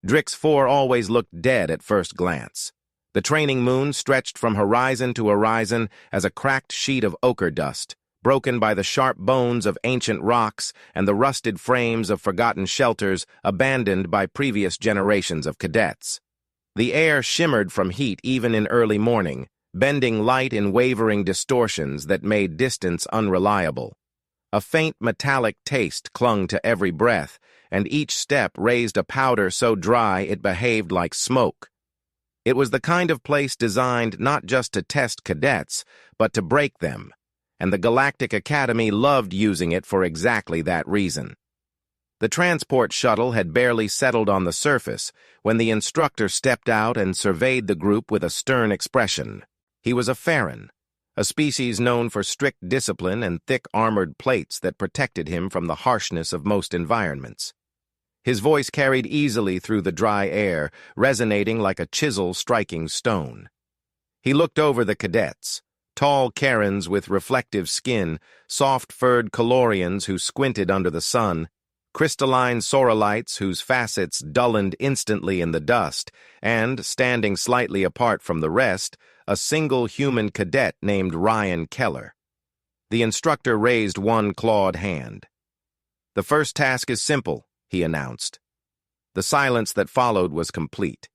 Drix 4 always looked dead at first glance. The training moon stretched from horizon to horizon as a cracked sheet of ochre dust, broken by the sharp bones of ancient rocks and the rusted frames of forgotten shelters abandoned by previous generations of cadets. The air shimmered from heat even in early morning, bending light in wavering distortions that made distance unreliable. A faint metallic taste clung to every breath, and each step raised a powder so dry it behaved like smoke. It was the kind of place designed not just to test cadets, but to break them, and the Galactic Academy loved using it for exactly that reason. The transport shuttle had barely settled on the surface when the instructor stepped out and surveyed the group with a stern expression. He was a Farron, a species known for strict discipline and thick armored plates that protected him from the harshness of most environments. His voice carried easily through the dry air, resonating like a chisel striking stone. He looked over the cadets, tall Karens with reflective skin, soft-furred Calorians who squinted under the sun, crystalline Sorolites whose facets dullened instantly in the dust, and, standing slightly apart from the rest, a single human cadet named Ryan Keller. The instructor raised one clawed hand. "The first task is simple," he announced. The silence that followed was complete.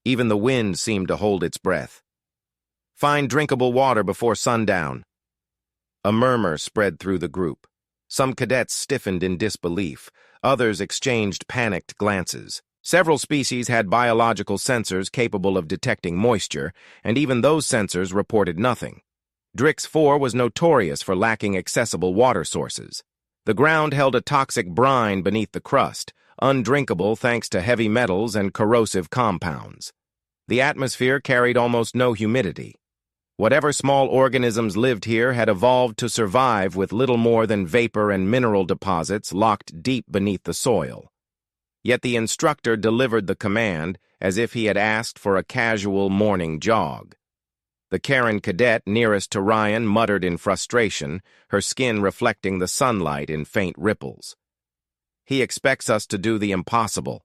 Even the wind seemed to hold its breath. "Find drinkable water before sundown." A murmur spread through the group. Some cadets stiffened in disbelief. Others exchanged panicked glances. Several species had biological sensors capable of detecting moisture, and even those sensors reported nothing. Drix 4 was notorious for lacking accessible water sources. The ground held a toxic brine beneath the crust, undrinkable thanks to heavy metals and corrosive compounds. The atmosphere carried almost no humidity. Whatever small organisms lived here had evolved to survive with little more than vapor and mineral deposits locked deep beneath the soil. Yet the instructor delivered the command as if he had asked for a casual morning jog. The Karen cadet nearest to Ryan muttered in frustration, her skin reflecting the sunlight in faint ripples. "He expects us to do the impossible.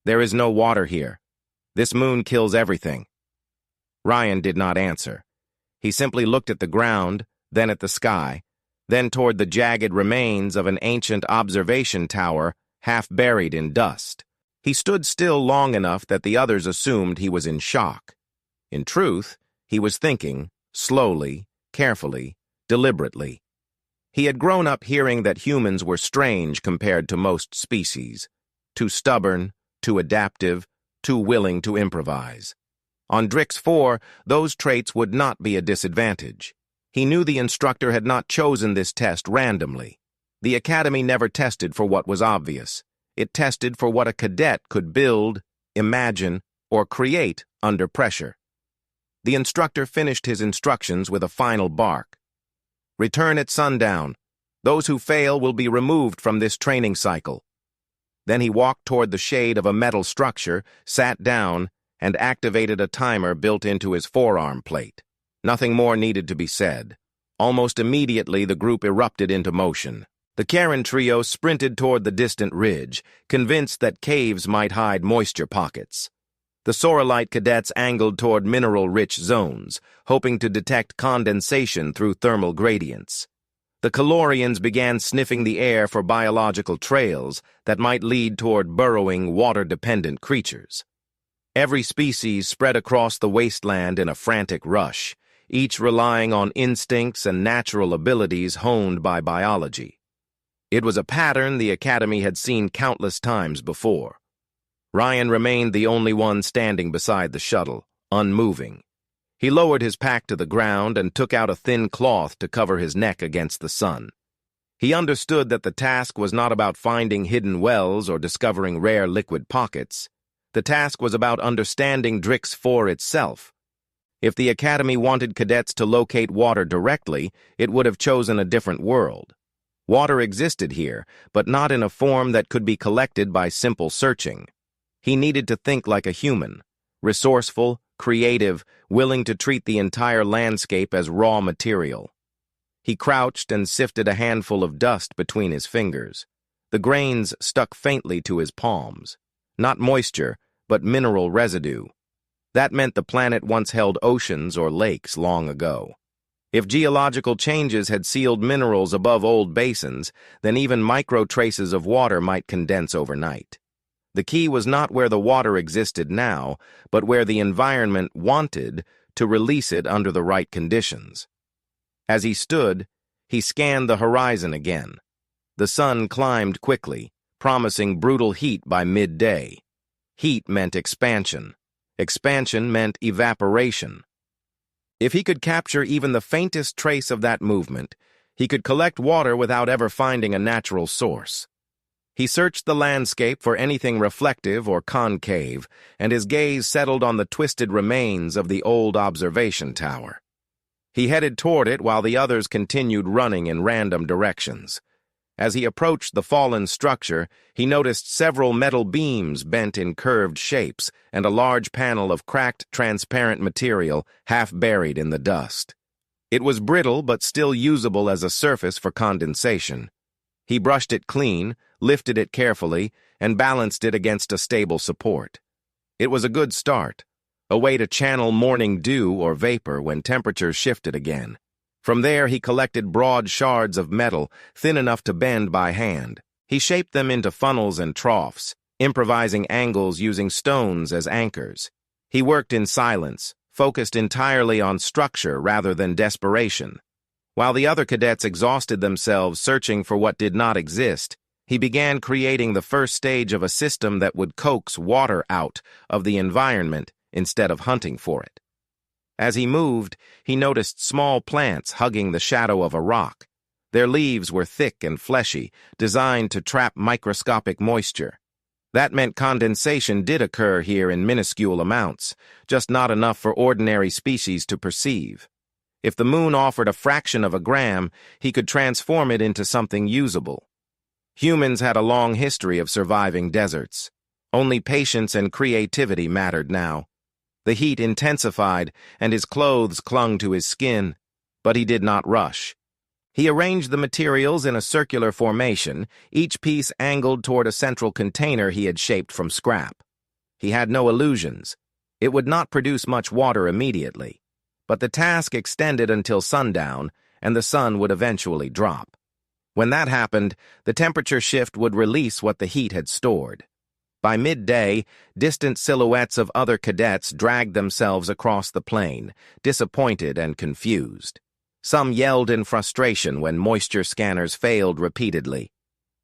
There is no water here. This moon kills everything." Ryan did not answer. He simply looked at the ground, then at the sky, then toward the jagged remains of an ancient observation tower half buried in dust. He stood still long enough that the others assumed he was in shock. In truth, he was thinking, slowly, carefully, deliberately. He had grown up hearing that humans were strange compared to most species, too stubborn, too adaptive, too willing to improvise. On Drix 4, those traits would not be a disadvantage. He knew the instructor had not chosen this test randomly. The Academy never tested for what was obvious. It tested for what a cadet could build, imagine, or create under pressure. The instructor finished his instructions with a final bark. "Return at sundown. Those who fail will be removed from this training cycle." Then he walked toward the shade of a metal structure, sat down, and activated a timer built into his forearm plate. Nothing more needed to be said. Almost immediately, the group erupted into motion. The Karen trio sprinted toward the distant ridge, convinced that caves might hide moisture pockets. The Sorolite cadets angled toward mineral-rich zones, hoping to detect condensation through thermal gradients. The Calorians began sniffing the air for biological trails that might lead toward burrowing, water-dependent creatures. Every species spread across the wasteland in a frantic rush, each relying on instincts and natural abilities honed by biology. It was a pattern the Academy had seen countless times before. Ryan remained the only one standing beside the shuttle, unmoving. He lowered his pack to the ground and took out a thin cloth to cover his neck against the sun. He understood that the task was not about finding hidden wells or discovering rare liquid pockets. The task was about understanding Drix 4 itself. If the Academy wanted cadets to locate water directly, it would have chosen a different world. Water existed here, but not in a form that could be collected by simple searching. He needed to think like a human, resourceful, creative, willing to treat the entire landscape as raw material. He crouched and sifted a handful of dust between his fingers. The grains stuck faintly to his palms. Not moisture, but mineral residue. That meant the planet once held oceans or lakes long ago. If geological changes had sealed minerals above old basins, then even micro-traces of water might condense overnight. The key was not where the water existed now, but where the environment wanted to release it under the right conditions. As he stood, he scanned the horizon again. The sun climbed quickly, promising brutal heat by midday. Heat meant expansion. Expansion meant evaporation. If he could capture even the faintest trace of that movement, he could collect water without ever finding a natural source. He searched the landscape for anything reflective or concave, and his gaze settled on the twisted remains of the old observation tower. He headed toward it while the others continued running in random directions. As he approached the fallen structure, he noticed several metal beams bent in curved shapes and a large panel of cracked, transparent material half buried in the dust. It was brittle but still usable as a surface for condensation. He brushed it clean, lifted it carefully, and balanced it against a stable support. It was a good start, a way to channel morning dew or vapor when temperatures shifted again. From there, he collected broad shards of metal, thin enough to bend by hand. He shaped them into funnels and troughs, improvising angles using stones as anchors. He worked in silence, focused entirely on structure rather than desperation. While the other cadets exhausted themselves searching for what did not exist, he began creating the first stage of a system that would coax water out of the environment instead of hunting for it. As he moved, he noticed small plants hugging the shadow of a rock. Their leaves were thick and fleshy, designed to trap microscopic moisture. That meant condensation did occur here in minuscule amounts, just not enough for ordinary species to perceive. If the moon offered a fraction of a gram, he could transform it into something usable. Humans had a long history of surviving deserts. Only patience and creativity mattered now. The heat intensified, and his clothes clung to his skin, but he did not rush. He arranged the materials in a circular formation, each piece angled toward a central container he had shaped from scrap. He had no illusions. It would not produce much water immediately, but the task extended until sundown, and the sun would eventually drop. When that happened, the temperature shift would release what the heat had stored. By midday, distant silhouettes of other cadets dragged themselves across the plain, disappointed and confused. Some yelled in frustration when moisture scanners failed repeatedly.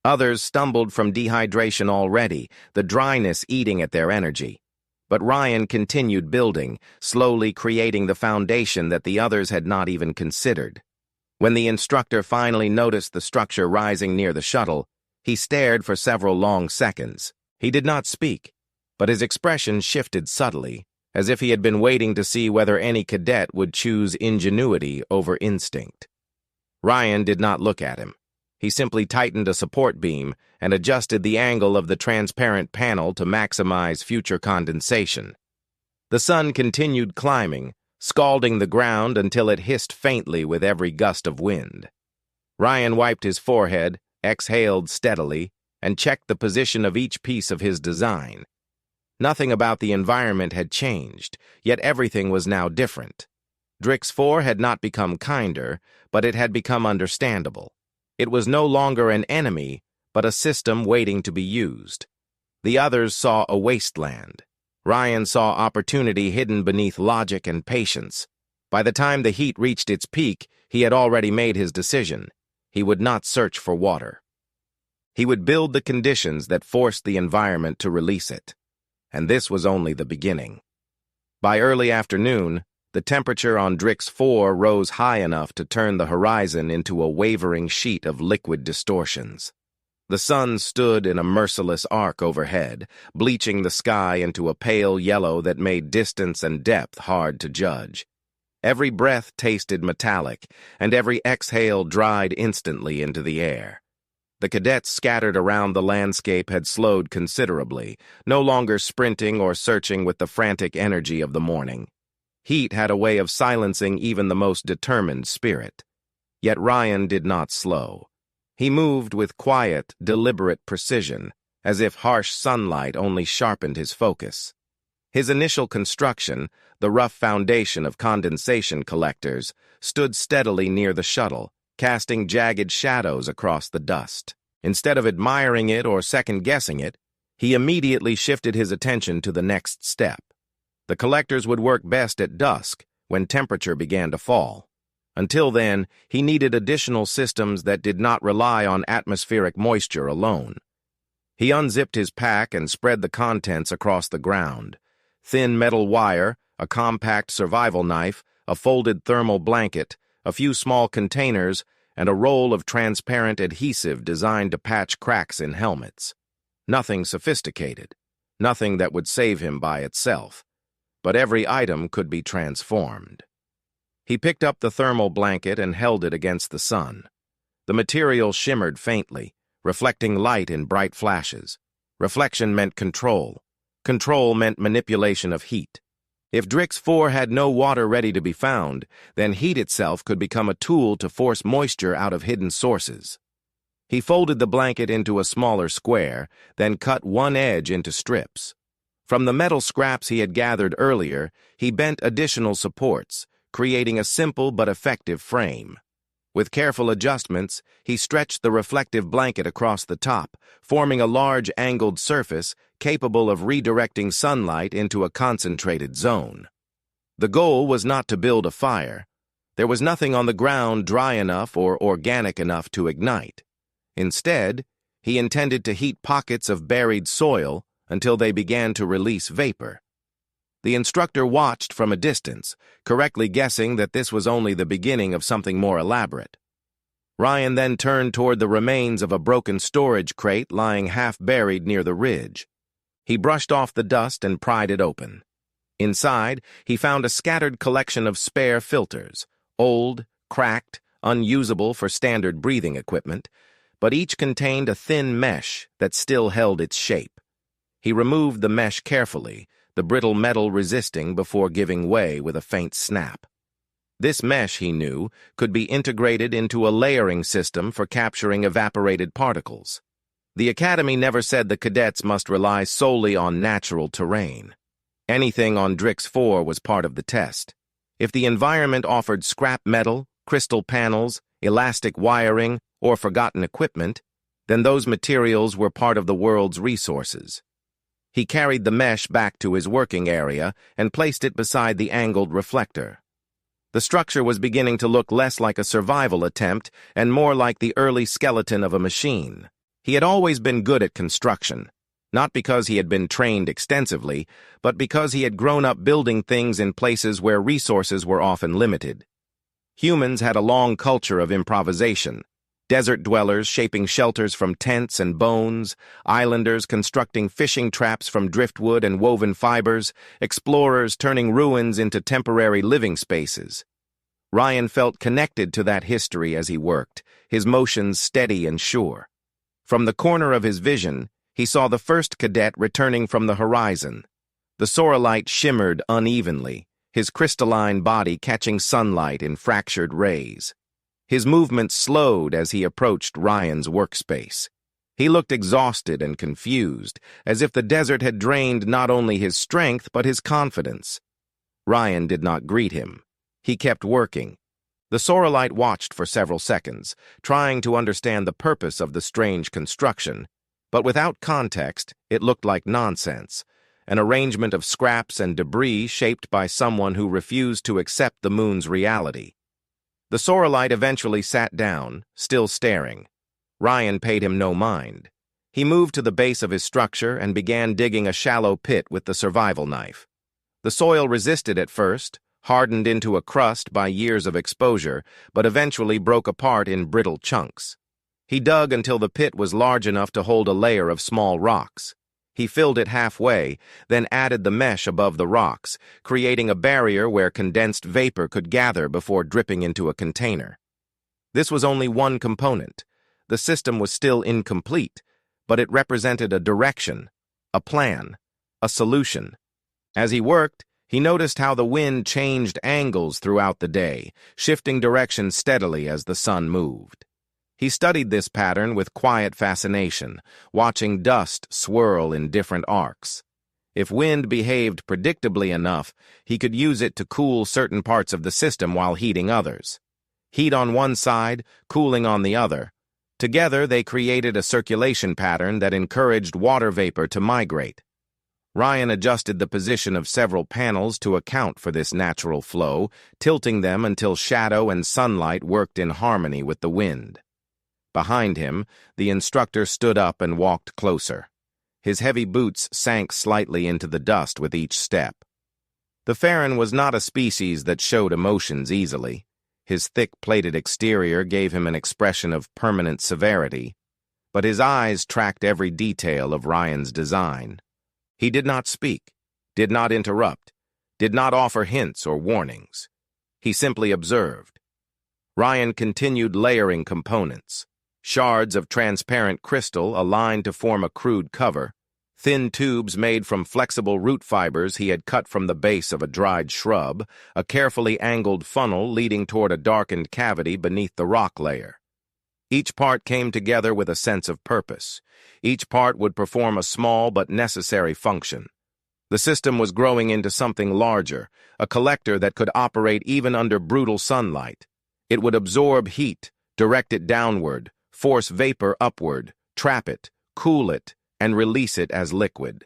Others stumbled from dehydration already, the dryness eating at their energy. But Ryan continued building, slowly creating the foundation that the others had not even considered. When the instructor finally noticed the structure rising near the shuttle, he stared for several long seconds. He did not speak, but his expression shifted subtly, as if he had been waiting to see whether any cadet would choose ingenuity over instinct. Ryan did not look at him. He simply tightened a support beam and adjusted the angle of the transparent panel to maximize future condensation. The sun continued climbing, scalding the ground until it hissed faintly with every gust of wind. Ryan wiped his forehead, exhaled steadily, and checked the position of each piece of his design. Nothing about the environment had changed, yet everything was now different. Drix 4 had not become kinder, but it had become understandable. It was no longer an enemy, but a system waiting to be used. The others saw a wasteland. Ryan saw opportunity hidden beneath logic and patience. By the time the heat reached its peak, he had already made his decision. He would not search for water. He would build the conditions that forced the environment to release it. And this was only the beginning. By early afternoon, the temperature on Drix 4 rose high enough to turn the horizon into a wavering sheet of liquid distortions. The sun stood in a merciless arc overhead, bleaching the sky into a pale yellow that made distance and depth hard to judge. Every breath tasted metallic, and every exhale dried instantly into the air. The cadets scattered around the landscape had slowed considerably, no longer sprinting or searching with the frantic energy of the morning. Heat had a way of silencing even the most determined spirit. Yet Ryan did not slow. He moved with quiet, deliberate precision, as if harsh sunlight only sharpened his focus. His initial construction, the rough foundation of condensation collectors, stood steadily near the shuttle, casting jagged shadows across the dust. Instead of admiring it or second-guessing it, he immediately shifted his attention to the next step. The collectors would work best at dusk, when temperature began to fall. Until then, he needed additional systems that did not rely on atmospheric moisture alone. He unzipped his pack and spread the contents across the ground. Thin metal wire, a compact survival knife, a folded thermal blanket, a few small containers, and a roll of transparent adhesive designed to patch cracks in helmets. Nothing sophisticated, nothing that would save him by itself, but every item could be transformed. He picked up the thermal blanket and held it against the sun. The material shimmered faintly, reflecting light in bright flashes. Reflection meant control. Control meant manipulation of heat. If Drix 4 had no water ready to be found, then heat itself could become a tool to force moisture out of hidden sources. He folded the blanket into a smaller square, then cut one edge into strips. From the metal scraps he had gathered earlier, he bent additional supports, creating a simple but effective frame. With careful adjustments, he stretched the reflective blanket across the top, forming a large angled surface capable of redirecting sunlight into a concentrated zone. The goal was not to build a fire. There was nothing on the ground dry enough or organic enough to ignite. Instead, he intended to heat pockets of buried soil until they began to release vapor. The instructor watched from a distance, correctly guessing that this was only the beginning of something more elaborate. Ryan then turned toward the remains of a broken storage crate lying half-buried near the ridge. He brushed off the dust and pried it open. Inside, he found a scattered collection of spare filters, old, cracked, unusable for standard breathing equipment, but each contained a thin mesh that still held its shape. He removed the mesh carefully, the brittle metal resisting before giving way with a faint snap. This mesh, he knew, could be integrated into a layering system for capturing evaporated particles. The Academy never said the cadets must rely solely on natural terrain. Anything on Drix 4 was part of the test. If the environment offered scrap metal, crystal panels, elastic wiring, or forgotten equipment, then those materials were part of the world's resources. He carried the mesh back to his working area and placed it beside the angled reflector. The structure was beginning to look less like a survival attempt and more like the early skeleton of a machine. He had always been good at construction, not because he had been trained extensively, but because he had grown up building things in places where resources were often limited. Humans had a long culture of improvisation. Desert dwellers shaping shelters from tents and bones, islanders constructing fishing traps from driftwood and woven fibers, explorers turning ruins into temporary living spaces. Ryan felt connected to that history as he worked, his motions steady and sure. From the corner of his vision, he saw the first cadet returning from the horizon. The sorrelite shimmered unevenly, his crystalline body catching sunlight in fractured rays. His movements slowed as he approached Ryan's workspace. He looked exhausted and confused, as if the desert had drained not only his strength but his confidence. Ryan did not greet him. He kept working. The sorrelite watched for several seconds, trying to understand the purpose of the strange construction, but without context, it looked like nonsense, an arrangement of scraps and debris shaped by someone who refused to accept the moon's reality. The sorrelite eventually sat down, still staring. Ryan paid him no mind. He moved to the base of his structure and began digging a shallow pit with the survival knife. The soil resisted at first, hardened into a crust by years of exposure, but eventually broke apart in brittle chunks. He dug until the pit was large enough to hold a layer of small rocks. He filled it halfway, then added the mesh above the rocks, creating a barrier where condensed vapor could gather before dripping into a container. This was only one component. The system was still incomplete, but it represented a direction, a plan, a solution. As he worked, he noticed how the wind changed angles throughout the day, shifting direction steadily as the sun moved. He studied this pattern with quiet fascination, watching dust swirl in different arcs. If wind behaved predictably enough, he could use it to cool certain parts of the system while heating others. Heat on one side, cooling on the other. Together, they created a circulation pattern that encouraged water vapor to migrate. Ryan adjusted the position of several panels to account for this natural flow, tilting them until shadow and sunlight worked in harmony with the wind. Behind him, the instructor stood up and walked closer. His heavy boots sank slightly into the dust with each step. The Farron was not a species that showed emotions easily. His thick-plated exterior gave him an expression of permanent severity, but his eyes tracked every detail of Ryan's design. He did not speak, did not interrupt, did not offer hints or warnings. He simply observed. Ryan continued layering components. Shards of transparent crystal aligned to form a crude cover, thin tubes made from flexible root fibers he had cut from the base of a dried shrub, a carefully angled funnel leading toward a darkened cavity beneath the rock layer. Each part came together with a sense of purpose. Each part would perform a small but necessary function. The system was growing into something larger, a collector that could operate even under brutal sunlight. It would absorb heat, direct it downward, force vapor upward, trap it, cool it, and release it as liquid.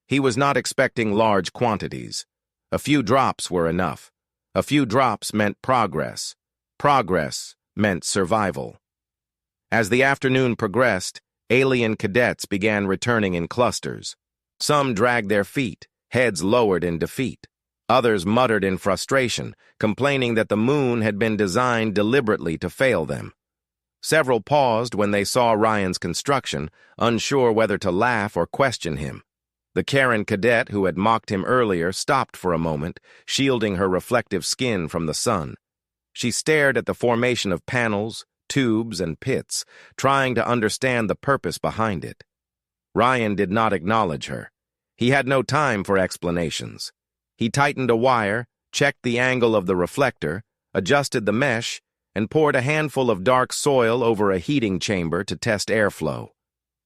He was not expecting large quantities. A few drops were enough. A few drops meant progress. Progress meant survival. As the afternoon progressed, alien cadets began returning in clusters. Some dragged their feet, heads lowered in defeat. Others muttered in frustration, complaining that the moon had been designed deliberately to fail them. Several paused when they saw Ryan's construction, unsure whether to laugh or question him. The Karen cadet who had mocked him earlier stopped for a moment, shielding her reflective skin from the sun. She stared at the formation of panels, tubes, and pits, trying to understand the purpose behind it. Ryan did not acknowledge her. He had no time for explanations. He tightened a wire, checked the angle of the reflector, adjusted the mesh, and poured a handful of dark soil over a heating chamber to test airflow.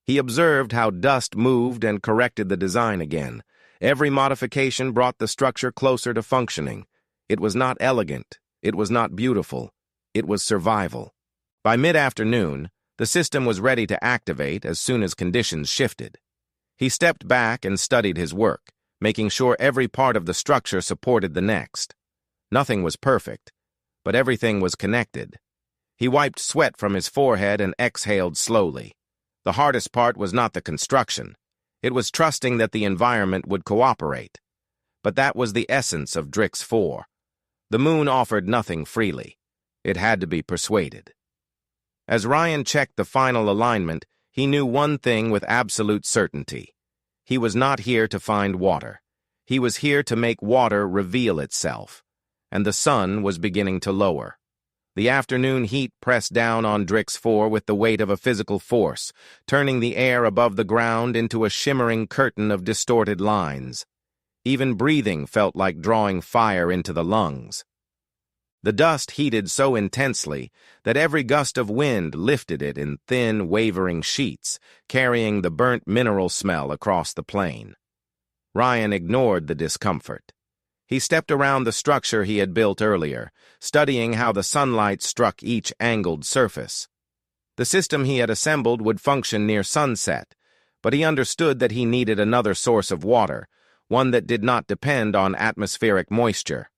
He observed how dust moved and corrected the design again. Every modification brought the structure closer to functioning. It was not elegant. It was not beautiful. It was survival. By mid-afternoon, the system was ready to activate as soon as conditions shifted. He stepped back and studied his work, making sure every part of the structure supported the next. Nothing was perfect, but everything was connected. He wiped sweat from his forehead and exhaled slowly. The hardest part was not the construction. It was trusting that the environment would cooperate. But that was the essence of Drix 4. The moon offered nothing freely. It had to be persuaded. As Ryan checked the final alignment, he knew one thing with absolute certainty. He was not here to find water. He was here to make water reveal itself. And the sun was beginning to lower. The afternoon heat pressed down on Drix 4 with the weight of a physical force, turning the air above the ground into a shimmering curtain of distorted lines. Even breathing felt like drawing fire into the lungs. The dust heated so intensely that every gust of wind lifted it in thin, wavering sheets, carrying the burnt mineral smell across the plain. Ryan ignored the discomfort. He stepped around the structure he had built earlier, studying how the sunlight struck each angled surface. The system he had assembled would function near sunset, but he understood that he needed another source of water, one that did not depend on atmospheric moisture.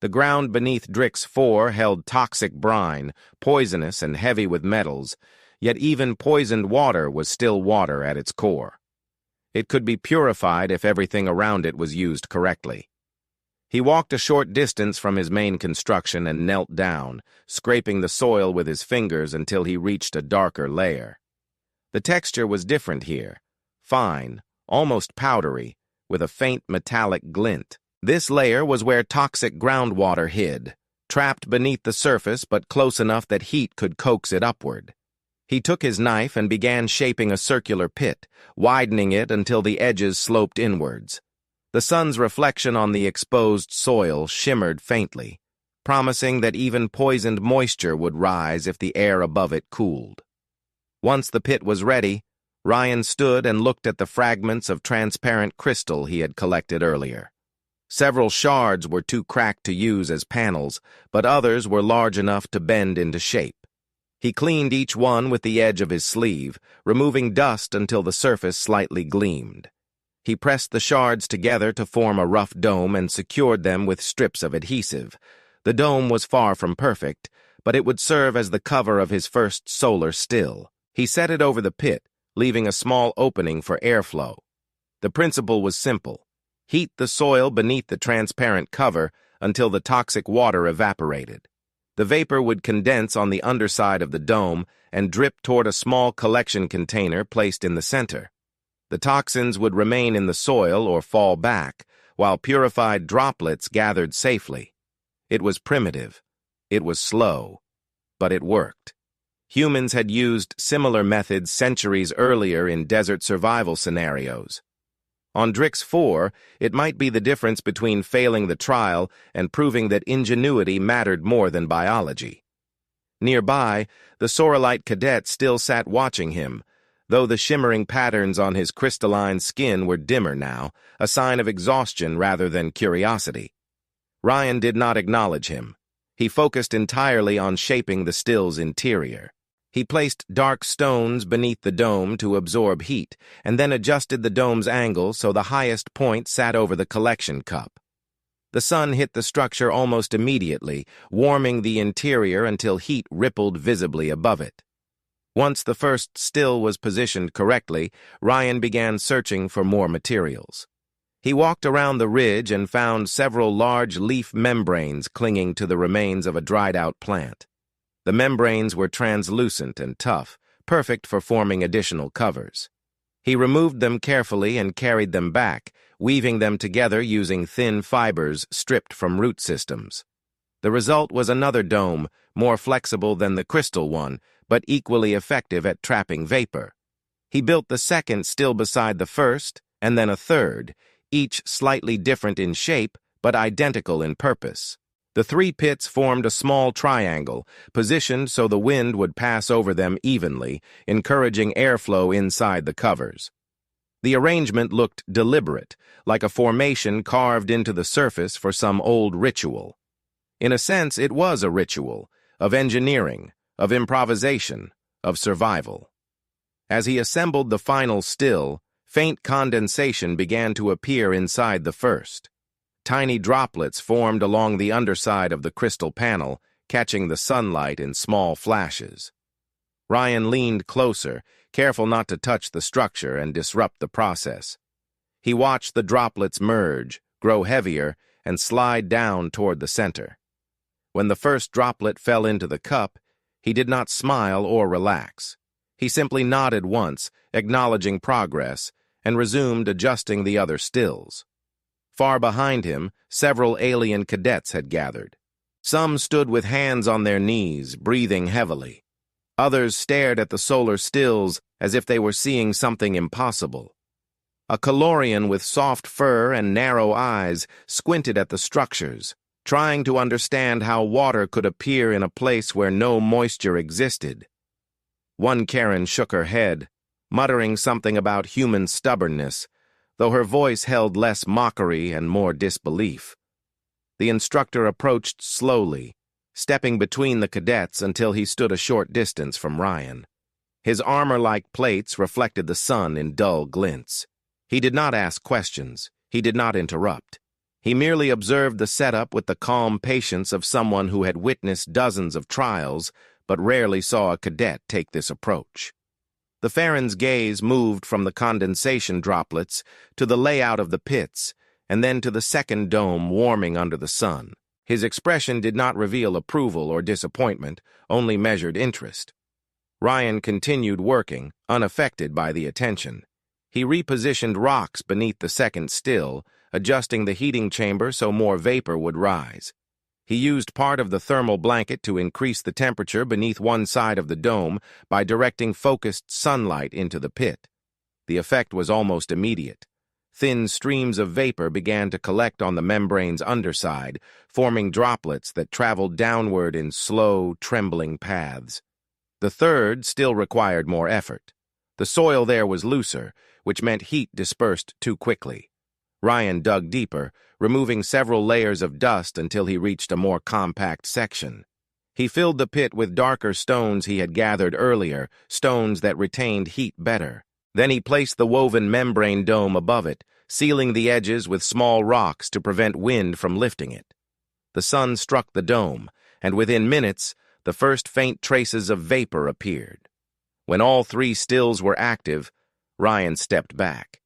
The ground beneath Drix 4 held toxic brine, poisonous and heavy with metals, yet even poisoned water was still water at its core. It could be purified if everything around it was used correctly. He walked a short distance from his main construction and knelt down, scraping the soil with his fingers until he reached a darker layer. The texture was different here, fine, almost powdery, with a faint metallic glint. This layer was where toxic groundwater hid, trapped beneath the surface but close enough that heat could coax it upward. He took his knife and began shaping a circular pit, widening it until the edges sloped inwards. The sun's reflection on the exposed soil shimmered faintly. promising that even poisoned moisture would rise if the air above it cooled. Once the pit was ready, Ryan stood and looked at the fragments of transparent crystal he had collected earlier. Several shards were too cracked to use as panels, but others were large enough to bend into shape. He cleaned each one with the edge of his sleeve, removing dust until the surface slightly gleamed. He pressed the shards together to form a rough dome and secured them with strips of adhesive. The dome was far from perfect, but it would serve as the cover of his first solar still. He set it over the pit, leaving a small opening for airflow. The principle was simple. Heat the soil beneath the transparent cover until the toxic water evaporated. The vapor would condense on the underside of the dome and drip toward a small collection container placed in the center. The toxins would remain in the soil or fall back, while purified droplets gathered safely. It was primitive. It was slow. But it worked. Humans had used similar methods centuries earlier in desert survival scenarios. On Drix 4, it might be the difference between failing the trial and proving that ingenuity mattered more than biology. Nearby, the Sorelite cadet still sat watching him, though the shimmering patterns on his crystalline skin were dimmer now, a sign of exhaustion rather than curiosity. Ryan did not acknowledge him. He focused entirely on shaping the still's interior. He placed dark stones beneath the dome to absorb heat, and then adjusted the dome's angle so the highest point sat over the collection cup. The sun hit the structure almost immediately, warming the interior until heat rippled visibly above it. Once the first still was positioned correctly, Ryan began searching for more materials. He walked around the ridge and found several large leaf membranes clinging to the remains of a dried-out plant. The membranes were translucent and tough, perfect for forming additional covers. He removed them carefully and carried them back, weaving them together using thin fibers stripped from root systems. The result was another dome, more flexible than the crystal one, but equally effective at trapping vapor. He built the second still beside the first, and then a third, each slightly different in shape, but identical in purpose. The three pits formed a small triangle, positioned so the wind would pass over them evenly, encouraging airflow inside the covers. The arrangement looked deliberate, like a formation carved into the surface for some old ritual. In a sense, it was a ritual, of engineering, of improvisation, of survival. As he assembled the final still, faint condensation began to appear inside the first. Tiny droplets formed along the underside of the crystal panel, catching the sunlight in small flashes. Ryan leaned closer, careful not to touch the structure and disrupt the process. He watched the droplets merge, grow heavier, and slide down toward the center. When the first droplet fell into the cup, he did not smile or relax. He simply nodded once, acknowledging progress, and resumed adjusting the other stills. Far behind him, several alien cadets had gathered. Some stood with hands on their knees, breathing heavily. Others stared at the solar stills as if they were seeing something impossible. A Calorian with soft fur and narrow eyes squinted at the structures, trying to understand how water could appear in a place where no moisture existed. One Karen shook her head, muttering something about human stubbornness, though her voice held less mockery and more disbelief. The instructor approached slowly, stepping between the cadets until he stood a short distance from Ryan. His armor-like plates reflected the sun in dull glints. He did not ask questions. He did not interrupt. He merely observed the setup with the calm patience of someone who had witnessed dozens of trials, but rarely saw a cadet take this approach. The Farron's gaze moved from the condensation droplets to the layout of the pits, and then to the second dome warming under the sun. His expression did not reveal approval or disappointment, only measured interest. Ryan continued working, unaffected by the attention. He repositioned rocks beneath the second still, adjusting the heating chamber so more vapor would rise. He used part of the thermal blanket to increase the temperature beneath one side of the dome by directing focused sunlight into the pit. The effect was almost immediate. Thin streams of vapor began to collect on the membrane's underside, forming droplets that traveled downward in slow, trembling paths. The third still required more effort. The soil there was looser, which meant heat dispersed too quickly. Ryan dug deeper, removing several layers of dust until he reached a more compact section. He filled the pit with darker stones he had gathered earlier, stones that retained heat better. Then he placed the woven membrane dome above it, sealing the edges with small rocks to prevent wind from lifting it. The sun struck the dome, and within minutes, the first faint traces of vapor appeared. When all three stills were active, Ryan stepped back.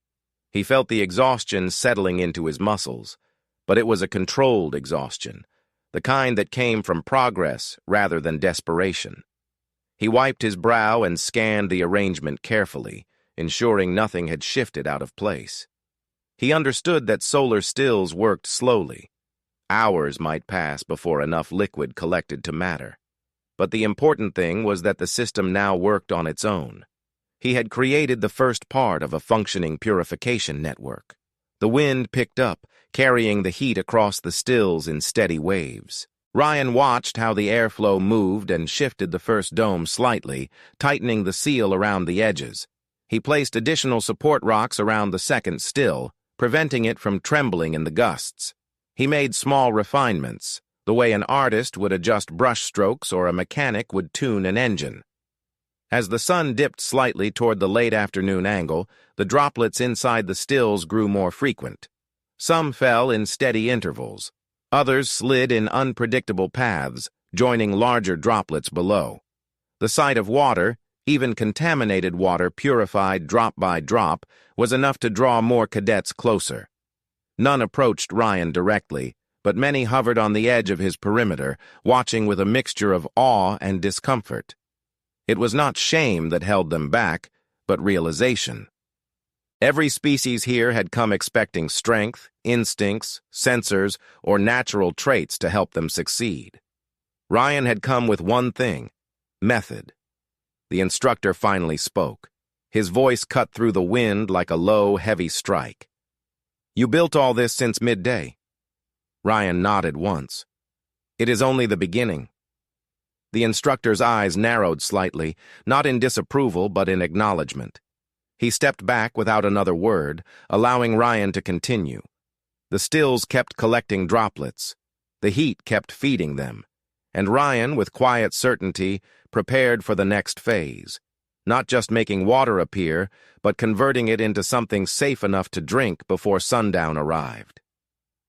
He felt the exhaustion settling into his muscles, but it was a controlled exhaustion, the kind that came from progress rather than desperation. He wiped his brow and scanned the arrangement carefully, ensuring nothing had shifted out of place. He understood that solar stills worked slowly. Hours might pass before enough liquid collected to matter. But the important thing was that the system now worked on its own. He had created the first part of a functioning purification network. The wind picked up, carrying the heat across the stills in steady waves. Ryan watched how the airflow moved and shifted the first dome slightly, tightening the seal around the edges. He placed additional support rocks around the second still, preventing it from trembling in the gusts. He made small refinements, the way an artist would adjust brush strokes or a mechanic would tune an engine. As the sun dipped slightly toward the late afternoon angle, the droplets inside the stills grew more frequent. Some fell in steady intervals. Others slid in unpredictable paths, joining larger droplets below. The sight of water, even contaminated water purified drop by drop, was enough to draw more cadets closer. None approached Ryan directly, but many hovered on the edge of his perimeter, watching with a mixture of awe and discomfort. It was not shame that held them back, but realization. Every species here had come expecting strength, instincts, sensors, or natural traits to help them succeed. Ryan had come with one thing: method. The instructor finally spoke. His voice cut through the wind like a low, heavy strike. "You built all this since midday?" Ryan nodded once. "It is only the beginning." The instructor's eyes narrowed slightly, not in disapproval but in acknowledgement. He stepped back without another word, allowing Ryan to continue. The stills kept collecting droplets. The heat kept feeding them. And Ryan, with quiet certainty, prepared for the next phase, not just making water appear, but converting it into something safe enough to drink before sundown arrived.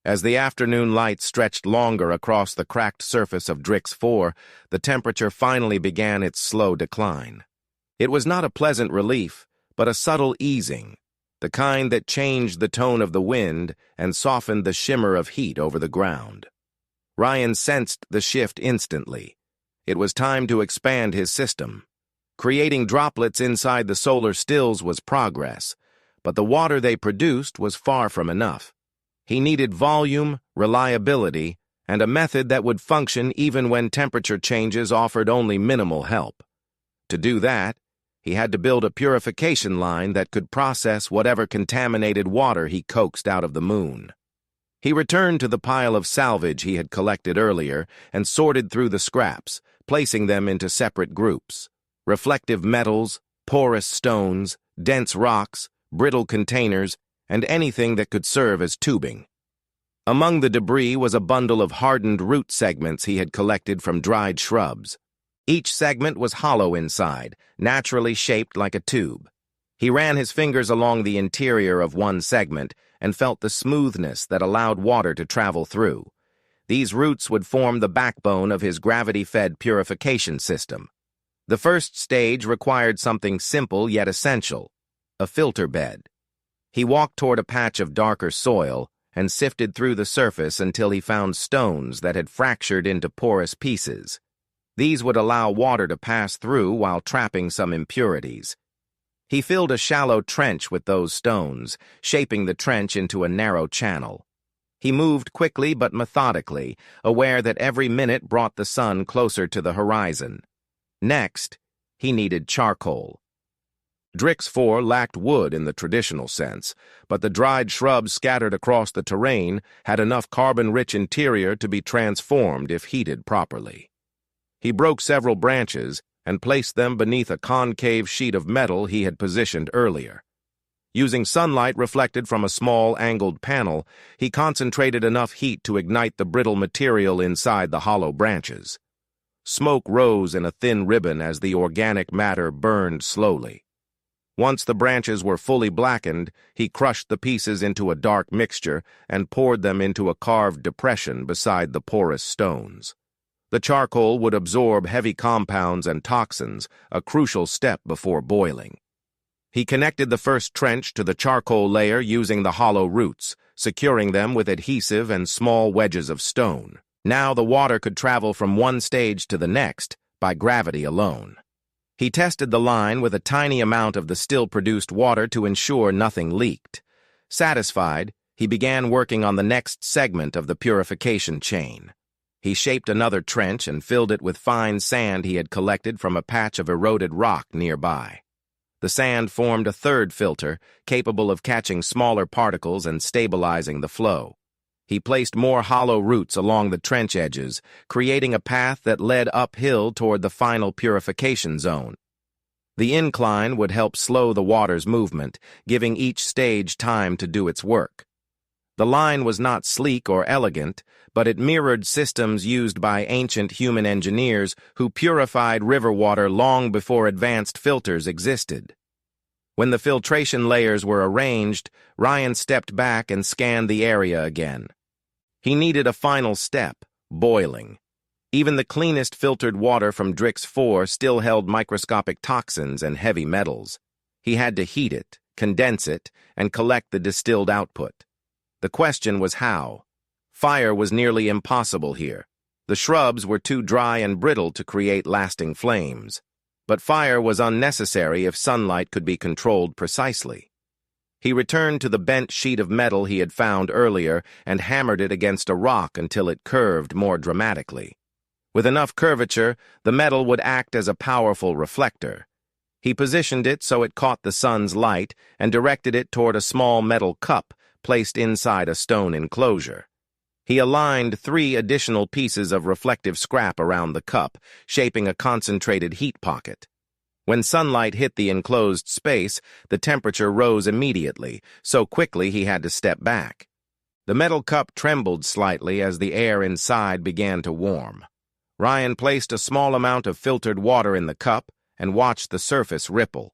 As the afternoon light stretched longer across the cracked surface of Drix 4, the temperature finally began its slow decline. It was not a pleasant relief, but a subtle easing, the kind that changed the tone of the wind and softened the shimmer of heat over the ground. Ryan sensed the shift instantly. It was time to expand his system. Creating droplets inside the solar stills was progress, but the water they produced was far from enough. He needed volume, reliability, and a method that would function even when temperature changes offered only minimal help. To do that, he had to build a purification line that could process whatever contaminated water he coaxed out of the moon. He returned to the pile of salvage he had collected earlier and sorted through the scraps, placing them into separate groups: reflective metals, porous stones, dense rocks, brittle containers, and anything that could serve as tubing. Among the debris was a bundle of hardened root segments he had collected from dried shrubs. Each segment was hollow inside, naturally shaped like a tube. He ran his fingers along the interior of one segment and felt the smoothness that allowed water to travel through. These roots would form the backbone of his gravity-fed purification system. The first stage required something simple yet essential: a filter bed. He walked toward a patch of darker soil and sifted through the surface until he found stones that had fractured into porous pieces. These would allow water to pass through while trapping some impurities. He filled a shallow trench with those stones, shaping the trench into a narrow channel. He moved quickly but methodically, aware that every minute brought the sun closer to the horizon. Next, he needed charcoal. Drix 4 lacked wood in the traditional sense, but the dried shrubs scattered across the terrain had enough carbon-rich interior to be transformed if heated properly. He broke several branches and placed them beneath a concave sheet of metal he had positioned earlier. Using sunlight reflected from a small angled panel, he concentrated enough heat to ignite the brittle material inside the hollow branches. Smoke rose in a thin ribbon as the organic matter burned slowly. Once the branches were fully blackened, he crushed the pieces into a dark mixture and poured them into a carved depression beside the porous stones. The charcoal would absorb heavy compounds and toxins, a crucial step before boiling. He connected the first trench to the charcoal layer using the hollow roots, securing them with adhesive and small wedges of stone. Now the water could travel from one stage to the next by gravity alone. He tested the line with a tiny amount of the still-produced water to ensure nothing leaked. Satisfied, he began working on the next segment of the purification chain. He shaped another trench and filled it with fine sand he had collected from a patch of eroded rock nearby. The sand formed a third filter, capable of catching smaller particles and stabilizing the flow. He placed more hollow roots along the trench edges, creating a path that led uphill toward the final purification zone. The incline would help slow the water's movement, giving each stage time to do its work. The line was not sleek or elegant, but it mirrored systems used by ancient human engineers who purified river water long before advanced filters existed. When the filtration layers were arranged, Ryan stepped back and scanned the area again. He needed a final step, boiling. Even the cleanest filtered water from Drix 4 still held microscopic toxins and heavy metals. He had to heat it, condense it, and collect the distilled output. The question was how. Fire was nearly impossible here. The shrubs were too dry and brittle to create lasting flames. But fire was unnecessary if sunlight could be controlled precisely. He returned to the bent sheet of metal he had found earlier and hammered it against a rock until it curved more dramatically. With enough curvature, the metal would act as a powerful reflector. He positioned it so it caught the sun's light and directed it toward a small metal cup placed inside a stone enclosure. He aligned 3 additional pieces of reflective scrap around the cup, shaping a concentrated heat pocket. When sunlight hit the enclosed space, the temperature rose immediately, so quickly he had to step back. The metal cup trembled slightly as the air inside began to warm. Ryan placed a small amount of filtered water in the cup and watched the surface ripple.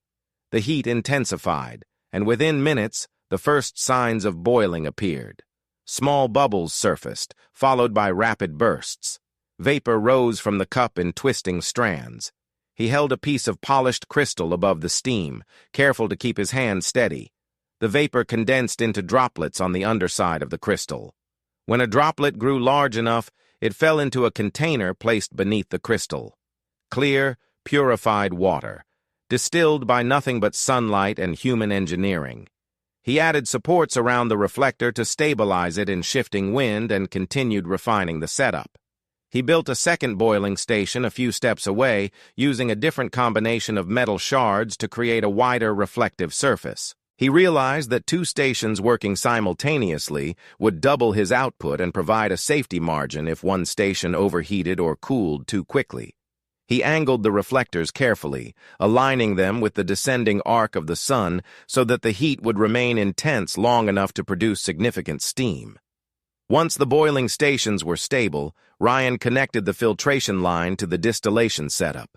The heat intensified, and within minutes, the first signs of boiling appeared. Small bubbles surfaced, followed by rapid bursts. Vapor rose from the cup in twisting strands. He held a piece of polished crystal above the steam, careful to keep his hand steady. The vapor condensed into droplets on the underside of the crystal. When a droplet grew large enough, it fell into a container placed beneath the crystal. Clear, purified water, distilled by nothing but sunlight and human engineering. He added supports around the reflector to stabilize it in shifting wind and continued refining the setup. He built a second boiling station a few steps away, using a different combination of metal shards to create a wider reflective surface. He realized that 2 stations working simultaneously would double his output and provide a safety margin if one station overheated or cooled too quickly. He angled the reflectors carefully, aligning them with the descending arc of the sun so that the heat would remain intense long enough to produce significant steam. Once the boiling stations were stable, Ryan connected the filtration line to the distillation setup.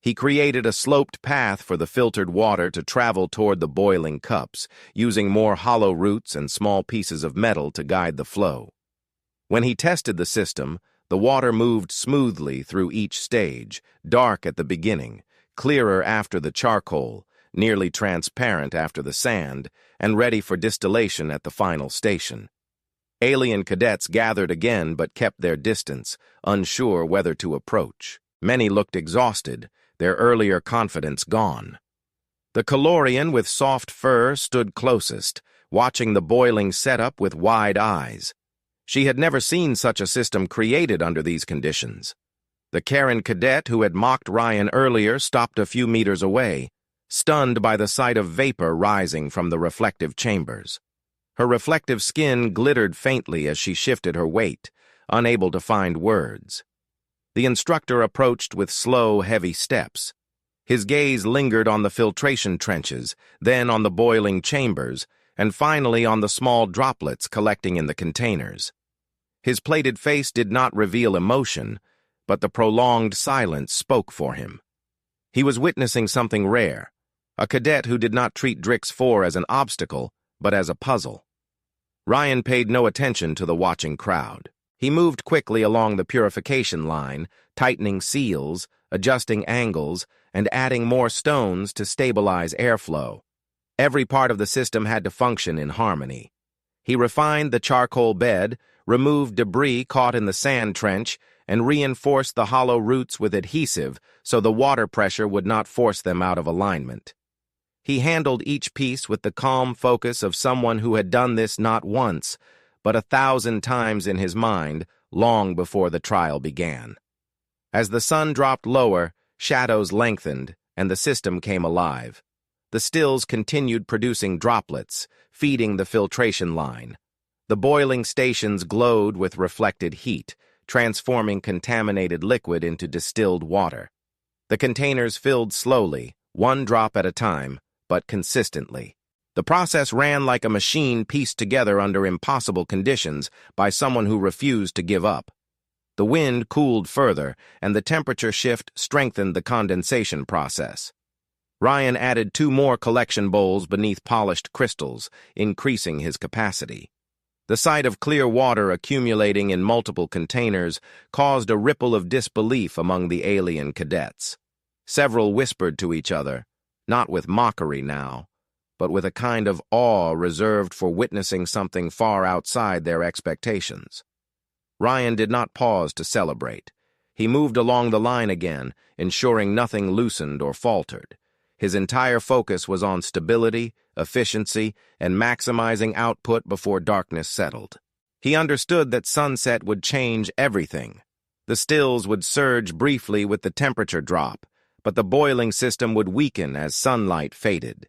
He created a sloped path for the filtered water to travel toward the boiling cups, using more hollow roots and small pieces of metal to guide the flow. When he tested the system, the water moved smoothly through each stage, dark at the beginning, clearer after the charcoal, nearly transparent after the sand, and ready for distillation at the final station. Alien cadets gathered again but kept their distance, unsure whether to approach. Many looked exhausted, their earlier confidence gone. The Calorian with soft fur stood closest, watching the boiling setup with wide eyes. She had never seen such a system created under these conditions. The Karen cadet who had mocked Ryan earlier stopped a few meters away. stunned by the sight of vapor rising from the reflective chambers. Her reflective skin glittered faintly as she shifted her weight, unable to find words. The instructor approached with slow, heavy steps. His gaze lingered on the filtration trenches, then on the boiling chambers, and finally on the small droplets collecting in the containers. His plated face did not reveal emotion, but the prolonged silence spoke for him. He was witnessing something rare, a cadet who did not treat Drix 4 as an obstacle, but as a puzzle. Ryan paid no attention to the watching crowd. He moved quickly along the purification line, tightening seals, adjusting angles, and adding more stones to stabilize airflow. Every part of the system had to function in harmony. He refined the charcoal bed, removed debris caught in the sand trench, and reinforced the hollow roots with adhesive so the water pressure would not force them out of alignment. He handled each piece with the calm focus of someone who had done this not once, but 1,000 times in his mind, long before the trial began. As the sun dropped lower, shadows lengthened, and the system came alive. The stills continued producing droplets, feeding the filtration line. The boiling stations glowed with reflected heat, transforming contaminated liquid into distilled water. The containers filled slowly, one drop at a time, but consistently. The process ran like a machine pieced together under impossible conditions by someone who refused to give up. The wind cooled further, and the temperature shift strengthened the condensation process. Ryan added 2 more collection bowls beneath polished crystals, increasing his capacity. The sight of clear water accumulating in multiple containers caused a ripple of disbelief among the alien cadets. Several whispered to each other, not with mockery now, but with a kind of awe reserved for witnessing something far outside their expectations. Ryan did not pause to celebrate. He moved along the line again, ensuring nothing loosened or faltered. His entire focus was on stability, efficiency, and maximizing output before darkness settled. He understood that sunset would change everything. The stills would surge briefly with the temperature drop, but the boiling system would weaken as sunlight faded.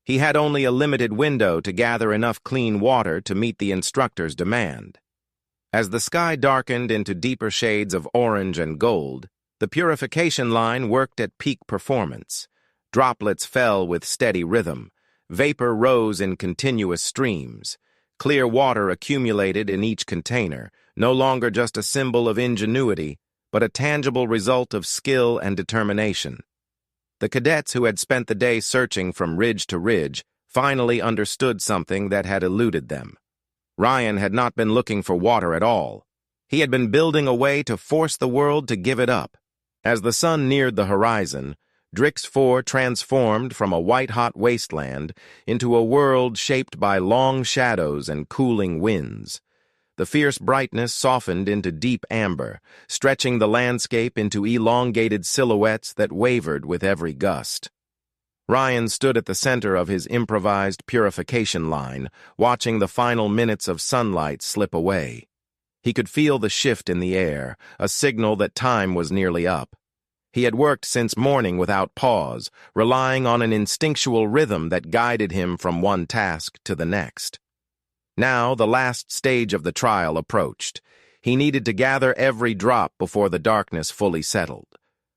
He had only a limited window to gather enough clean water to meet the instructor's demand. As the sky darkened into deeper shades of orange and gold, the purification line worked at peak performance. Droplets fell with steady rhythm. Vapor rose in continuous streams. Clear water accumulated in each container, no longer just a symbol of ingenuity, but a tangible result of skill and determination. The cadets who had spent the day searching from ridge to ridge finally understood something that had eluded them. Ryan had not been looking for water at all. He had been building a way to force the world to give it up. As the sun neared the horizon, Drix 4 transformed from a white-hot wasteland into a world shaped by long shadows and cooling winds. The fierce brightness softened into deep amber, stretching the landscape into elongated silhouettes that wavered with every gust. Ryan stood at the center of his improvised purification line, watching the final minutes of sunlight slip away. He could feel the shift in the air, a signal that time was nearly up. He had worked since morning without pause, relying on an instinctual rhythm that guided him from one task to the next. Now, the last stage of the trial approached. He needed to gather every drop before the darkness fully settled.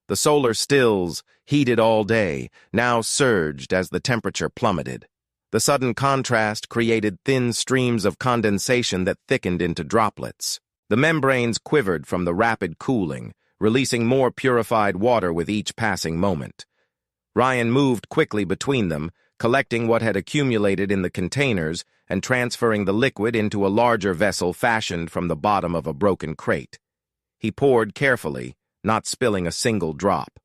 The solar stills, heated all day, now surged as the temperature plummeted. The sudden contrast created thin streams of condensation that thickened into droplets. The membranes quivered from the rapid cooling, releasing more purified water with each passing moment. Ryan moved quickly between them, collecting what had accumulated in the containers and transferring the liquid into a larger vessel fashioned from the bottom of a broken crate. He poured carefully, not spilling a single drop.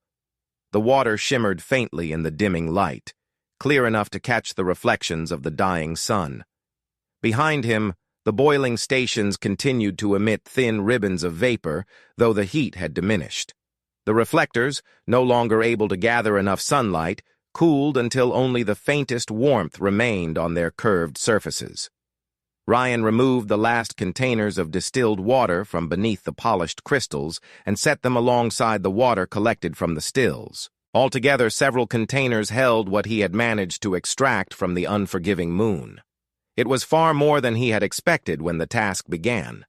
The water shimmered faintly in the dimming light, clear enough to catch the reflections of the dying sun. Behind him, the boiling stations continued to emit thin ribbons of vapor, though the heat had diminished. The reflectors, no longer able to gather enough sunlight, cooled until only the faintest warmth remained on their curved surfaces. Ryan removed the last containers of distilled water from beneath the polished crystals and set them alongside the water collected from the stills. Altogether, several containers held what he had managed to extract from the unforgiving moon. It was far more than he had expected when the task began.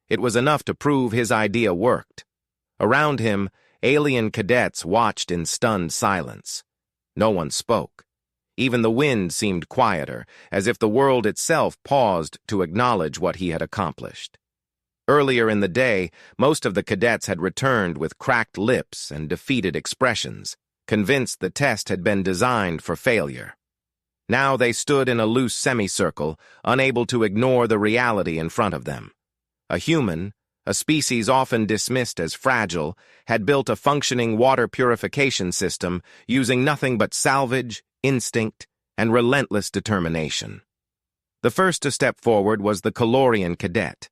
It was enough to prove his idea worked. Around him, alien cadets watched in stunned silence. No one spoke. Even the wind seemed quieter, as if the world itself paused to acknowledge what he had accomplished. Earlier in the day, most of the cadets had returned with cracked lips and defeated expressions, convinced the test had been designed for failure. Now they stood in a loose semicircle, unable to ignore the reality in front of them. A human, a species often dismissed as fragile, had built a functioning water purification system using nothing but salvage, instinct, and relentless determination. The first to step forward was the Calorian cadet.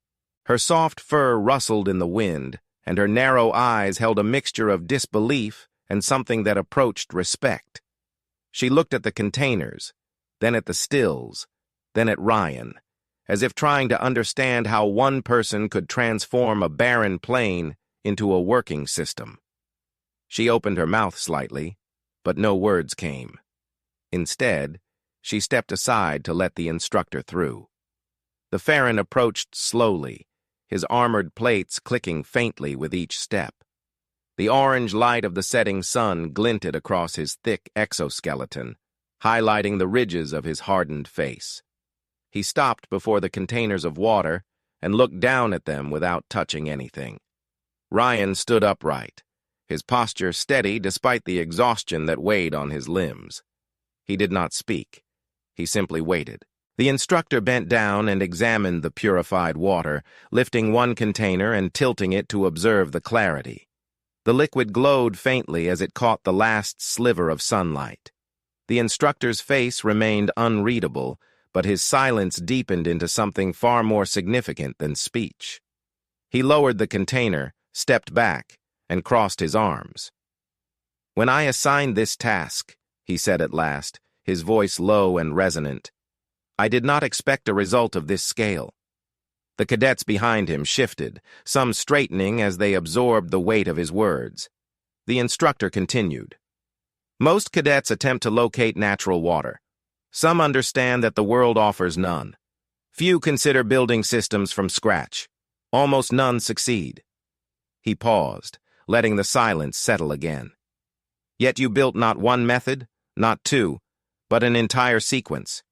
Her soft fur rustled in the wind, and her narrow eyes held a mixture of disbelief and something that approached respect. She looked at the containers, then at the stills, then at Ryan, as if trying to understand how one person could transform a barren plane into a working system. She opened her mouth slightly, but no words came. Instead, she stepped aside to let the instructor through. The Farron approached slowly, his armored plates clicking faintly with each step. The orange light of the setting sun glinted across his thick exoskeleton, highlighting the ridges of his hardened face. He stopped before the containers of water and looked down at them without touching anything. Ryan stood upright, his posture steady despite the exhaustion that weighed on his limbs. He did not speak. He simply waited. The instructor bent down and examined the purified water, lifting one container and tilting it to observe the clarity. The liquid glowed faintly as it caught the last sliver of sunlight. The instructor's face remained unreadable, but his silence deepened into something far more significant than speech. He lowered the container, stepped back, and crossed his arms. "When I assigned this task," he said at last, his voice low and resonant, "I did not expect a result of this scale." The cadets behind him shifted, some straightening as they absorbed the weight of his words. The instructor continued. "Most cadets attempt to locate natural water. Some understand that the world offers none. Few consider building systems from scratch. Almost none succeed." He paused, letting the silence settle again. "Yet you built not one method, not two, but an entire sequence.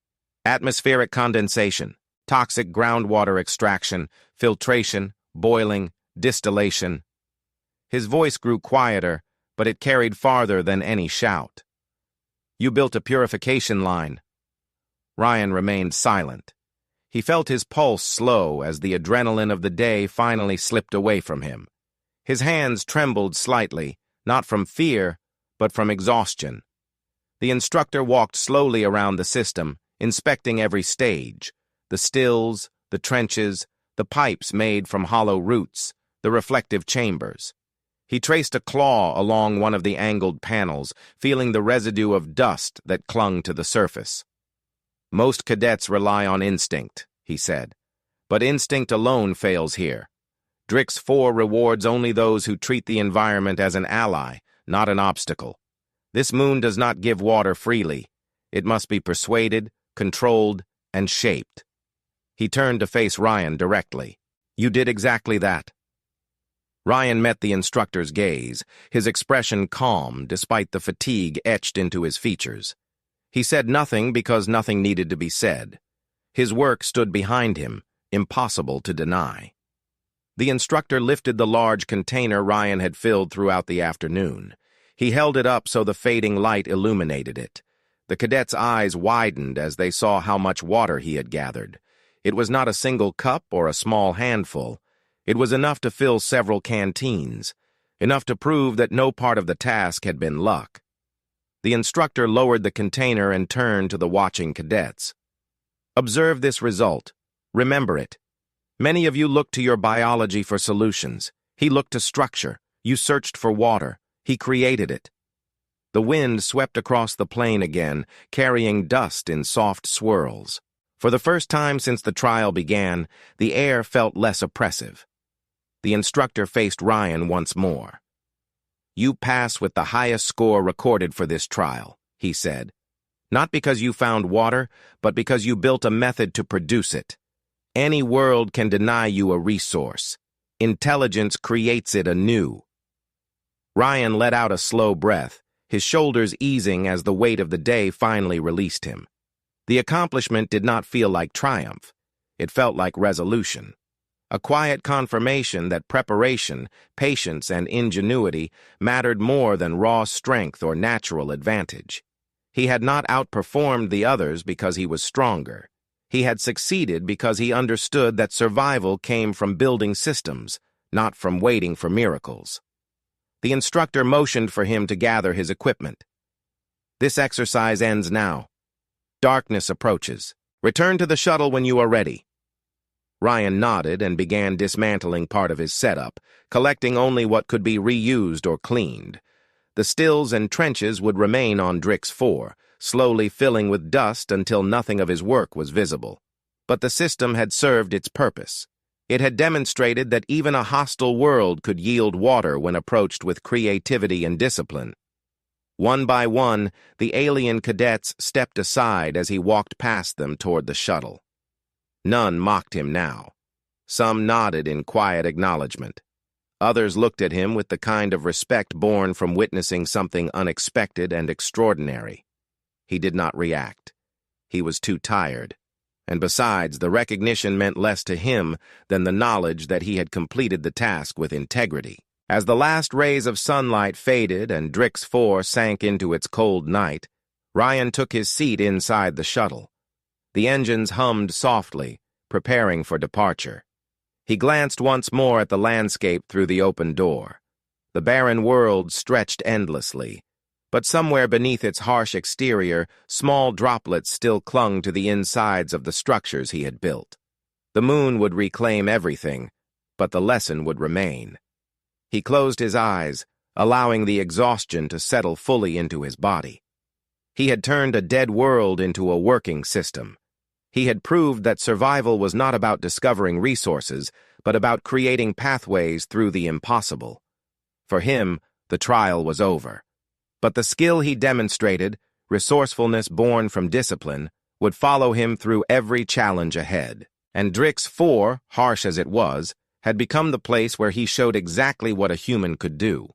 Atmospheric condensation, toxic groundwater extraction, filtration, boiling, distillation." His voice grew quieter, but it carried farther than any shout. "You built a purification line." Ryan remained silent. He felt his pulse slow as the adrenaline of the day finally slipped away from him. His hands trembled slightly, not from fear, but from exhaustion. The instructor walked slowly around the system, inspecting every stage: the stills, the trenches, the pipes made from hollow roots, the reflective chambers. He traced a claw along one of the angled panels, feeling the residue of dust that clung to the surface. "Most cadets rely on instinct," he said, "but instinct alone fails here. Drix 4 rewards only those who treat the environment as an ally, not an obstacle. This moon does not give water freely. It must be persuaded, controlled, and shaped." He turned to face Ryan directly. "You did exactly that." Ryan met the instructor's gaze, his expression calm despite the fatigue etched into his features. He said nothing because nothing needed to be said. His work stood behind him, impossible to deny. The instructor lifted the large container Ryan had filled throughout the afternoon. He held it up so the fading light illuminated it. The cadet's eyes widened as they saw how much water he had gathered. It was not a single cup or a small handful. It was enough to fill several canteens, enough to prove that no part of the task had been luck. The instructor lowered the container and turned to the watching cadets. "Observe this result. Remember it. Many of you looked to your biology for solutions. He looked to structure. You searched for water. He created it." The wind swept across the plain again, carrying dust in soft swirls. For the first time since the trial began, the air felt less oppressive. The instructor faced Ryan once more. "You pass with the highest score recorded for this trial," he said. "Not because you found water, but because you built a method to produce it. Any world can deny you a resource. Intelligence creates it anew." Ryan let out a slow breath, his shoulders easing as the weight of the day finally released him. The accomplishment did not feel like triumph. It felt like resolution. A quiet confirmation that preparation, patience, and ingenuity mattered more than raw strength or natural advantage. He had not outperformed the others because he was stronger. He had succeeded because he understood that survival came from building systems, not from waiting for miracles. The instructor motioned for him to gather his equipment. "This exercise ends now. Darkness approaches. Return to the shuttle when you are ready." Ryan nodded and began dismantling part of his setup, collecting only what could be reused or cleaned. The stills and trenches would remain on Drix 4, slowly filling with dust until nothing of his work was visible. But the system had served its purpose. It had demonstrated that even a hostile world could yield water when approached with creativity and discipline. One by one, the alien cadets stepped aside as he walked past them toward the shuttle. None mocked him now. Some nodded in quiet acknowledgement. Others looked at him with the kind of respect born from witnessing something unexpected and extraordinary. He did not react. He was too tired. And besides, the recognition meant less to him than the knowledge that he had completed the task with integrity. As the last rays of sunlight faded and Drix 4 sank into its cold night, Ryan took his seat inside the shuttle. The engines hummed softly, preparing for departure. He glanced once more at the landscape through the open door. The barren world stretched endlessly, but somewhere beneath its harsh exterior, small droplets still clung to the insides of the structures he had built. The moon would reclaim everything, but the lesson would remain. He closed his eyes, allowing the exhaustion to settle fully into his body. He had turned a dead world into a working system. He had proved that survival was not about discovering resources, but about creating pathways through the impossible. For him, the trial was over. But the skill he demonstrated, resourcefulness born from discipline, would follow him through every challenge ahead. And Drix 4, harsh as it was, had become the place where he showed exactly what a human could do.